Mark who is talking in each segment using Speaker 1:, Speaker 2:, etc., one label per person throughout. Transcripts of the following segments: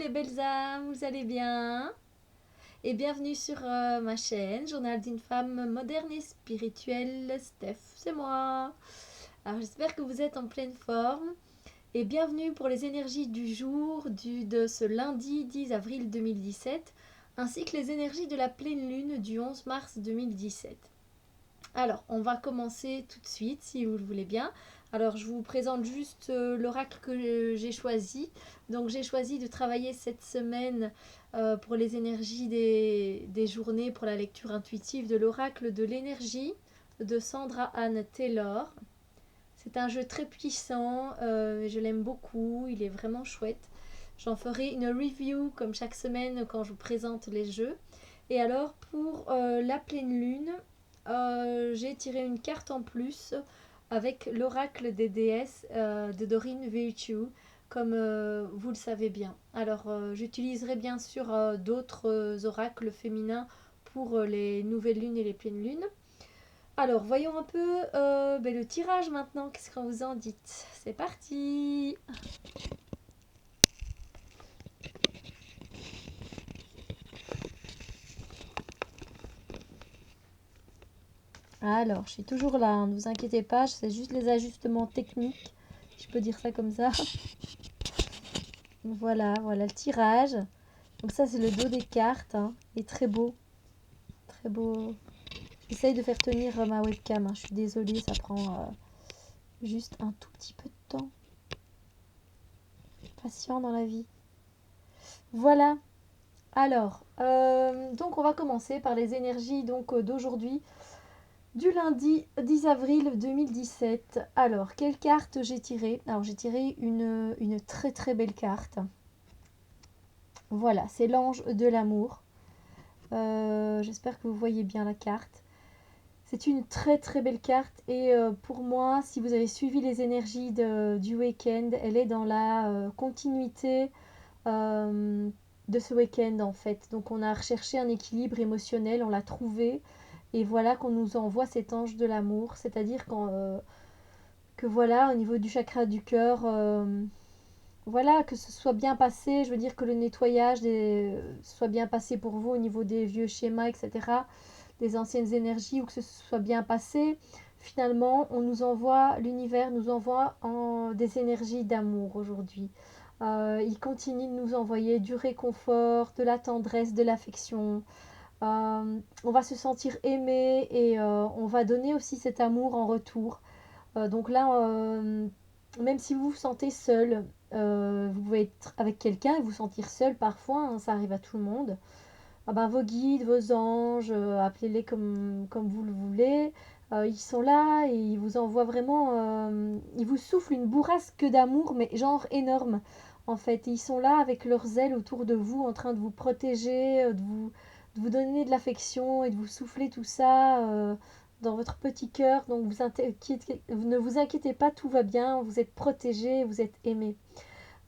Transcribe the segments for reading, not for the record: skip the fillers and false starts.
Speaker 1: les belles âmes, vous allez bien? Et bienvenue sur ma chaîne, Journal d'une femme moderne et spirituelle, Steph, c'est moi. Alors j'espère que vous êtes en pleine forme et bienvenue pour les énergies du jour de ce lundi 10 avril 2017 ainsi que les énergies de la pleine lune du 11 mars 2017. Alors, on va commencer tout de suite, si vous le voulez bien. Alors, je vous présente juste l'oracle que j'ai choisi. Donc, j'ai choisi de travailler cette semaine pour les énergies des journées, pour la lecture intuitive de l'oracle de l'énergie de Sandra Anne Taylor. C'est un jeu très puissant, je l'aime beaucoup, il est vraiment chouette. J'en ferai une review comme chaque semaine quand je vous présente les jeux. Et alors, pour la pleine lune, j'ai tiré une carte en plus avec l'oracle des déesses de Doreen Virtue, comme vous le savez bien. Alors, j'utiliserai bien sûr d'autres oracles féminins pour les nouvelles lunes et les pleines lunes. Alors, voyons un peu le tirage maintenant. Qu'est-ce que vous en dites? C'est parti! Alors, je suis toujours là, hein, ne vous inquiétez pas, c'est juste les ajustements techniques, si je peux dire ça comme ça. Voilà, voilà le tirage. Donc ça, c'est le dos des cartes, hein. Il est très beau, très beau. J'essaye de faire tenir ma webcam, hein. Je suis désolée, ça prend juste un tout petit peu de temps. Patient dans la vie. Voilà. Alors, donc on va commencer par les énergies d'aujourd'hui, du lundi 10 avril 2017. Alors, quelle carte j'ai tiré? Alors, j'ai tiré une très très belle carte. Voilà, c'est l'ange de l'amour. J'espère que vous voyez bien la carte. C'est une très très belle carte et pour moi, si vous avez suivi les énergies du week-end, elle est dans la continuité euh, de ce week-end en fait. Donc on a recherché un équilibre émotionnel, on l'a trouvé et voilà qu'on nous envoie cet ange de l'amour, c'est-à-dire que voilà, au niveau du chakra du cœur, voilà, que ce soit bien passé, je veux dire que le nettoyage soit bien passé pour vous au niveau des vieux schémas, etc., des anciennes énergies, ou que ce soit bien passé. Finalement, l'univers nous envoie des énergies d'amour aujourd'hui. Il continue de nous envoyer du réconfort, de la tendresse, de l'affection. On va se sentir aimé et on va donner aussi cet amour en retour. Donc là, même si vous vous sentez seul, vous pouvez être avec quelqu'un et vous sentir seul parfois, hein, ça arrive à tout le monde. Ah ben, vos guides, vos anges, appelez-les comme vous le voulez, ils sont là et ils vous envoient vraiment, ils vous soufflent une bourrasque d'amour, mais genre énorme en fait. Et ils sont là avec leurs ailes autour de vous, en train de vous protéger, de vous donner de l'affection et de vous souffler tout ça dans votre petit cœur. Donc ne vous inquiétez pas, tout va bien, vous êtes protégé, vous êtes aimé.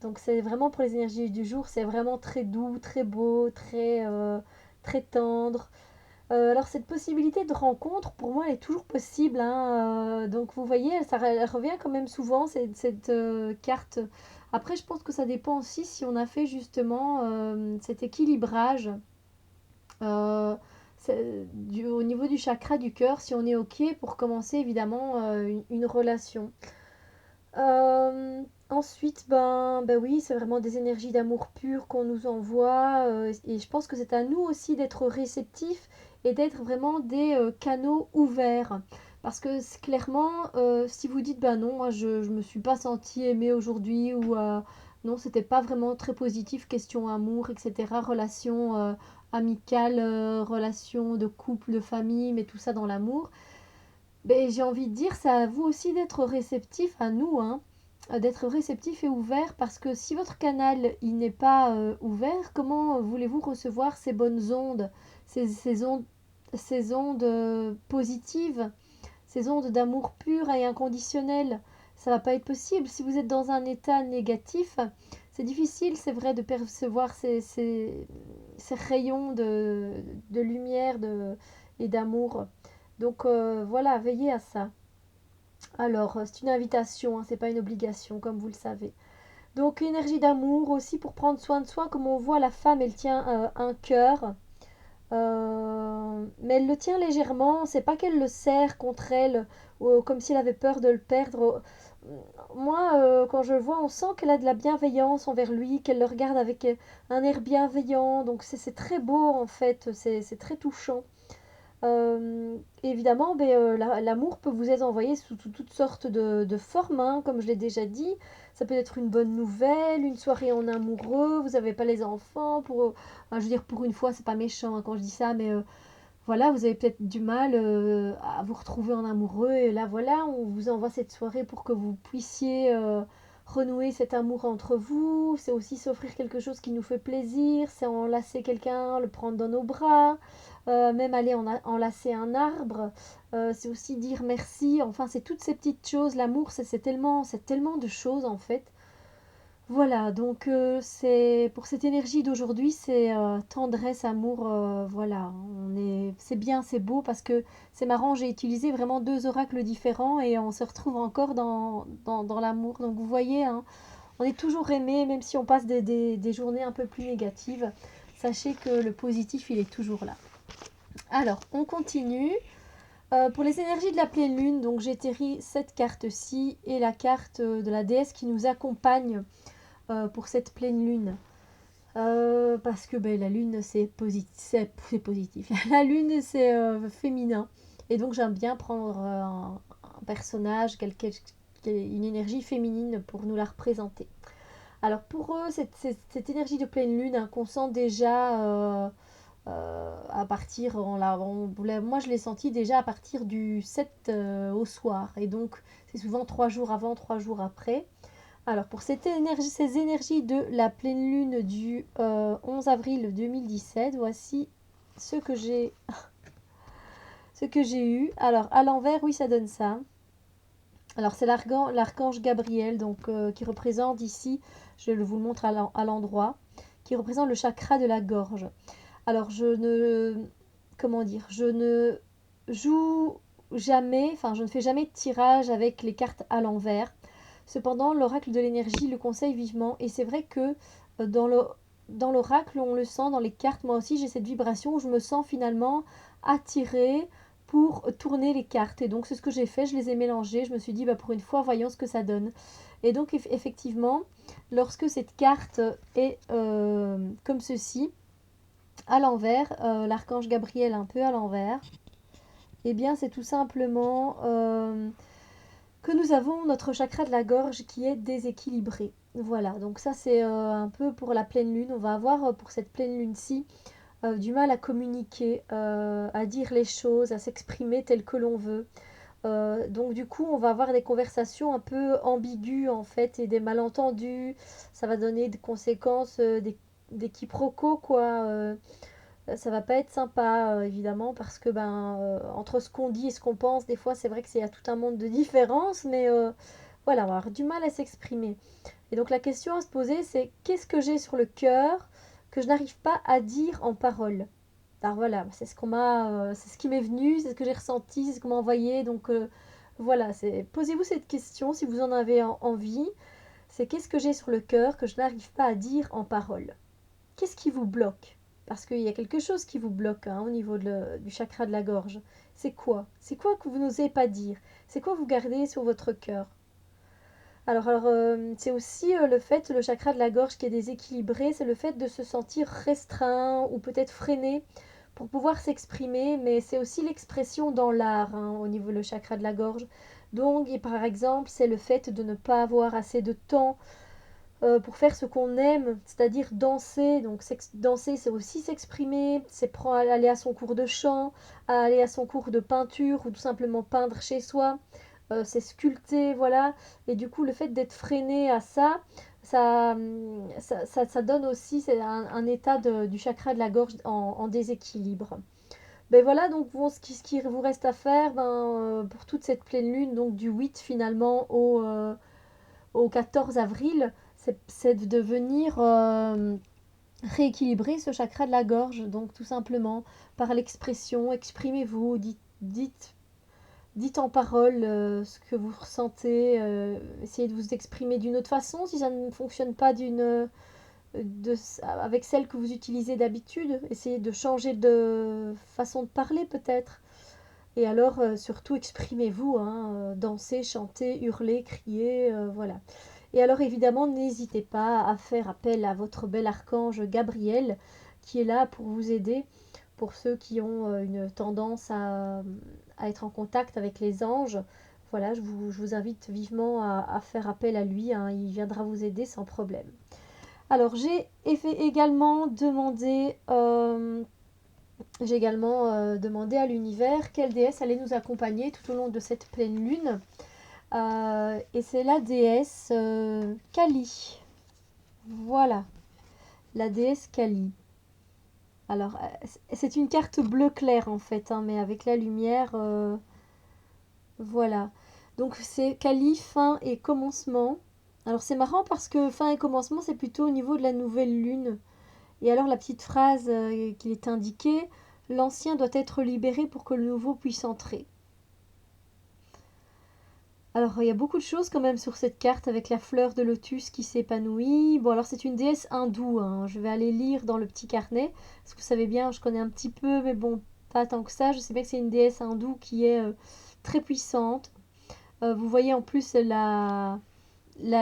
Speaker 1: Donc c'est vraiment pour les énergies du jour, c'est vraiment très doux, très beau, très tendre. Alors cette possibilité de rencontre, pour moi, elle est toujours possible, hein. Donc vous voyez, elle revient quand même souvent, cette carte. Après, je pense que ça dépend aussi si on a fait justement cet équilibrage au niveau du chakra du cœur, si on est OK pour commencer évidemment une relation. Ensuite, ben oui, c'est vraiment des énergies d'amour pur qu'on nous envoie. Et je pense que c'est à nous aussi d'être réceptifs et d'être vraiment des canaux ouverts. Parce que clairement, si vous dites, ben non, moi je me suis pas sentie aimée aujourd'hui ou non, c'était pas vraiment très positif, question amour, etc. Relation amicale, relation de couple, de famille, mais tout ça dans l'amour. Ben, j'ai envie de dire, c'est à vous aussi d'être réceptif, à nous, hein, d'être réceptif et ouvert, parce que si votre canal il n'est pas ouvert, comment voulez-vous recevoir ces bonnes ondes, ces ondes positives, ces ondes d'amour pur et inconditionnel? Ça va pas être possible. Si vous êtes dans un état négatif, c'est difficile, c'est vrai, de percevoir ces rayons de lumière et d'amour. Donc voilà, veillez à ça. Alors, c'est une invitation, hein, c'est pas une obligation, comme vous le savez. Donc énergie d'amour aussi pour prendre soin de soi. Comme on voit, la femme, elle tient un cœur. Mais elle le tient légèrement. C'est pas qu'elle le serre contre elle, ou comme si elle avait peur de le perdre. Moi, quand je le vois, on sent qu'elle a de la bienveillance envers lui, qu'elle le regarde avec un air bienveillant. Donc c'est très beau en fait, c'est très touchant. Évidemment, ben, l'amour peut vous être envoyé sous toutes sortes de formes, hein, comme je l'ai déjà dit. Ça peut être une bonne nouvelle, une soirée en amoureux, vous n'avez pas les enfants. Je veux dire, pour une fois, c'est pas méchant hein, quand je dis ça, mais voilà, vous avez peut-être du mal à vous retrouver en amoureux. Et là, voilà, on vous envoie cette soirée pour que vous puissiez renouer cet amour entre vous. C'est aussi s'offrir quelque chose qui nous fait plaisir. C'est enlacer quelqu'un, le prendre dans nos bras. Même aller enlacer un arbre. C'est aussi dire merci. Enfin, c'est toutes ces petites choses. L'amour, c'est tellement de choses en fait. Voilà, donc c'est pour cette énergie d'aujourd'hui, c'est tendresse, amour, voilà. C'est bien, c'est beau parce que c'est marrant, j'ai utilisé vraiment deux oracles différents et on se retrouve encore dans l'amour. Donc vous voyez, hein, on est toujours aimé, même si on passe des journées un peu plus négatives. Sachez que le positif, il est toujours là. Alors, on continue. Pour les énergies de la pleine lune, donc j'ai terri cette carte-ci et la carte de la déesse qui nous accompagne pour cette pleine lune. Parce que ben, la lune c'est positif. La lune c'est féminin. Et donc j'aime bien prendre un personnage, une énergie féminine pour nous la représenter. Alors pour eux, cette énergie de pleine lune hein, qu'on sent déjà à partir, moi je l'ai senti déjà à partir du 7 au soir. Et donc c'est souvent 3 jours avant, 3 jours après. Alors, pour ces énergies de la pleine lune du 11 avril 2017, voici ce que j'ai eu. Alors, à l'envers, oui, ça donne ça. Alors, c'est l'archange Gabriel, donc qui représente ici, je vous le montre à l'endroit, qui représente le chakra de la gorge. Alors, comment dire, je ne joue jamais, enfin, je ne fais jamais de tirage avec les cartes à l'envers. Cependant, l'oracle de l'énergie le conseille vivement et c'est vrai que dans l'oracle, on le sent dans les cartes. Moi aussi, j'ai cette vibration où je me sens finalement attirée pour tourner les cartes. Et donc, c'est ce que j'ai fait. Je les ai mélangées. Je me suis dit, bah, pour une fois, voyons ce que ça donne. Et donc, effectivement, lorsque cette carte est comme ceci, à l'envers, l'archange Gabriel un peu à l'envers, eh bien, c'est tout simplement que nous avons notre chakra de la gorge qui est déséquilibré. Voilà, donc ça c'est un peu pour la pleine lune. On va avoir pour cette pleine lune-ci du mal à communiquer, à dire les choses, à s'exprimer tel que l'on veut. Donc du coup, on va avoir des conversations un peu ambiguës en fait et des malentendus. Ça va donner des conséquences, des quiproquos quoi. Ça va pas être sympa évidemment parce que entre ce qu'on dit et ce qu'on pense, des fois c'est vrai qu'il y a tout un monde de différence, mais voilà, on va avoir du mal à s'exprimer. Et donc la question à se poser c'est qu'est-ce que j'ai sur le cœur que je n'arrive pas à dire en parole. Alors voilà, c'est ce qui m'est venu, c'est ce que j'ai ressenti, c'est ce qu'on m'a envoyé. Donc voilà, posez-vous cette question si vous en avez envie. C'est qu'est-ce que j'ai sur le cœur que je n'arrive pas à dire en parole. Qu'est-ce qui vous bloque? Parce qu'il y a quelque chose qui vous bloque hein, au niveau du chakra de la gorge. C'est quoi? C'est quoi que vous n'osez pas dire? C'est quoi vous gardez sur votre cœur? Alors, c'est aussi le chakra de la gorge qui est déséquilibré, c'est le fait de se sentir restreint ou peut-être freiné pour pouvoir s'exprimer, mais c'est aussi l'expression dans l'art hein, au niveau du chakra de la gorge. Donc, et par exemple, c'est le fait de ne pas avoir assez de temps pour faire ce qu'on aime, c'est-à-dire danser. Donc danser, c'est aussi s'exprimer, c'est aller à son cours de chant, aller à son cours de peinture ou tout simplement peindre chez soi. C'est sculpter, voilà. Et du coup, le fait d'être freiné à ça, ça donne aussi un état du chakra de la gorge en déséquilibre. Ben voilà, donc bon, ce qui vous reste à faire pour toute cette pleine lune, donc du 8 finalement au 14 avril, c'est de venir rééquilibrer ce chakra de la gorge. Donc tout simplement par l'expression, exprimez-vous, dites dites en parole ce que vous ressentez, essayez de vous exprimer d'une autre façon si ça ne fonctionne pas avec celle que vous utilisez d'habitude. Essayez de changer de façon de parler peut-être. Et alors, surtout, exprimez-vous, hein, dansez, chantez, hurlez, criez, voilà. Et alors, évidemment, n'hésitez pas à faire appel à votre bel archange Gabriel, qui est là pour vous aider, pour ceux qui ont une tendance à être en contact avec les anges. Voilà, je vous invite vivement à faire appel à lui, hein, il viendra vous aider sans problème. Alors, j'ai également demandé à l'univers quelle déesse allait nous accompagner tout au long de cette pleine lune. Et c'est la déesse Kali. Voilà, la déesse Kali. Alors, c'est une carte bleu clair en fait, hein, mais avec la lumière, voilà. Donc c'est Kali, fin et commencement. Alors c'est marrant parce que fin et commencement, c'est plutôt au niveau de la nouvelle lune. Et alors la petite phrase qu'il est indiquée, l'ancien doit être libéré pour que le nouveau puisse entrer. Alors il y a beaucoup de choses quand même sur cette carte avec la fleur de lotus qui s'épanouit. Bon alors c'est une déesse hindoue, hein. Je vais aller lire dans le petit carnet. Parce que vous savez bien, je connais un petit peu, mais bon, pas tant que ça. Je sais bien que c'est une déesse hindoue qui est très puissante. Vous voyez en plus la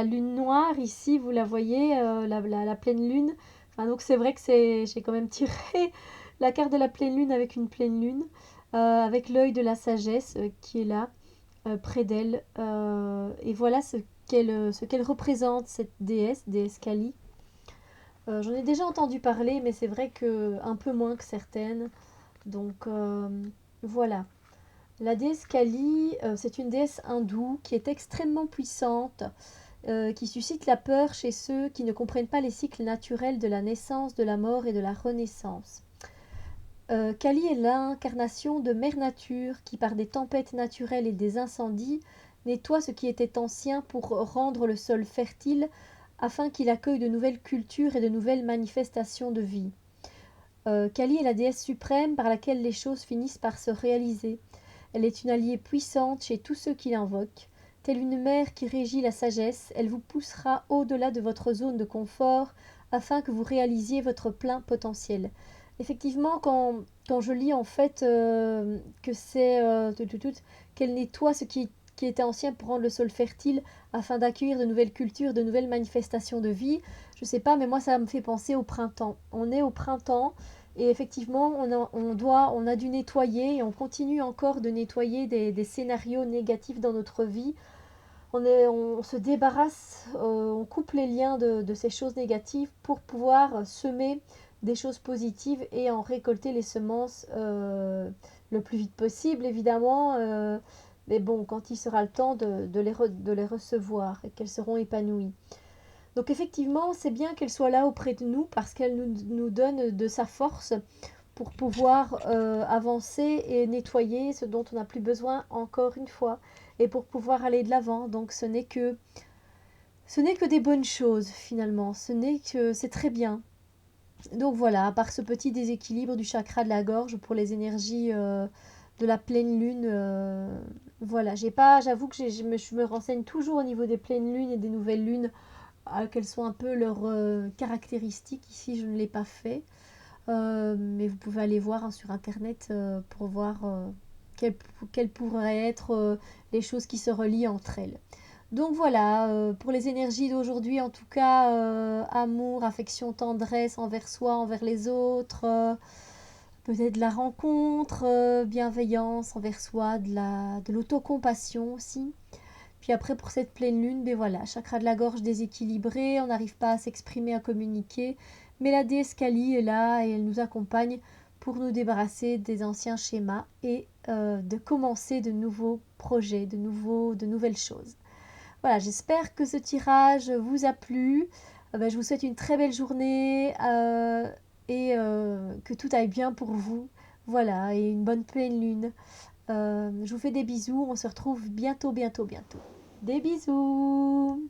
Speaker 1: lune noire ici, vous la voyez, la pleine lune. Enfin, donc c'est vrai que j'ai quand même tiré la carte de la pleine lune avec une pleine lune, avec l'œil de la sagesse qui est là, près d'elle. Et voilà ce qu'elle représente, cette déesse Kali. J'en ai déjà entendu parler, mais c'est vrai que un peu moins que certaines. Donc voilà. La déesse Kali, c'est une déesse hindoue qui est extrêmement puissante, qui suscite la peur chez ceux qui ne comprennent pas les cycles naturels de la naissance, de la mort et de la renaissance. Kali est l'incarnation de Mère Nature qui, par des tempêtes naturelles et des incendies, nettoie ce qui était ancien pour rendre le sol fertile afin qu'il accueille de nouvelles cultures et de nouvelles manifestations de vie. Kali est la déesse suprême par laquelle les choses finissent par se réaliser. Elle est une alliée puissante chez tous ceux qui l'invoquent. Telle une mère qui régit la sagesse, elle vous poussera au-delà de votre zone de confort afin que vous réalisiez votre plein potentiel. Effectivement, quand je lis en fait que c'est qu'elle nettoie ce qui était ancien pour rendre le sol fertile afin d'accueillir de nouvelles cultures, de nouvelles manifestations de vie, je sais pas, mais moi ça me fait penser au printemps. On est au printemps et effectivement on a dû nettoyer et on continue encore de nettoyer des scénarios négatifs dans notre vie. On se débarrasse, on coupe les liens de ces choses négatives pour pouvoir semer des choses positives et en récolter les semences le plus vite possible, évidemment. Mais bon, quand il sera le temps de les recevoir et qu'elles seront épanouies. Donc effectivement, c'est bien qu'elle soit là auprès de nous parce qu'elle nous donne de sa force pour pouvoir avancer et nettoyer ce dont on n'a plus besoin encore une fois et pour pouvoir aller de l'avant. Donc ce n'est que des bonnes choses finalement, c'est très bien. Donc voilà, à part ce petit déséquilibre du chakra de la gorge pour les énergies de la pleine lune, voilà, j'avoue que je me renseigne toujours au niveau des pleines lunes et des nouvelles lunes, quelles sont un peu leurs caractéristiques. Ici, je ne l'ai pas fait. Mais vous pouvez aller voir hein, sur internet pour voir quelles pourraient être les choses qui se relient entre elles. Donc voilà, pour les énergies d'aujourd'hui, en tout cas, amour, affection, tendresse envers soi, envers les autres, peut-être de la rencontre, bienveillance envers soi, de l'autocompassion aussi. Puis après, pour cette pleine lune, ben voilà, chakra de la gorge déséquilibré, on n'arrive pas à s'exprimer, à communiquer. Mais la déesse Kali est là et elle nous accompagne pour nous débarrasser des anciens schémas et de commencer de nouveaux projets, de nouvelles choses. Voilà, j'espère que ce tirage vous a plu. Je vous souhaite une très belle journée et que tout aille bien pour vous. Voilà, et une bonne pleine lune. Je vous fais des bisous. On se retrouve bientôt. Des bisous!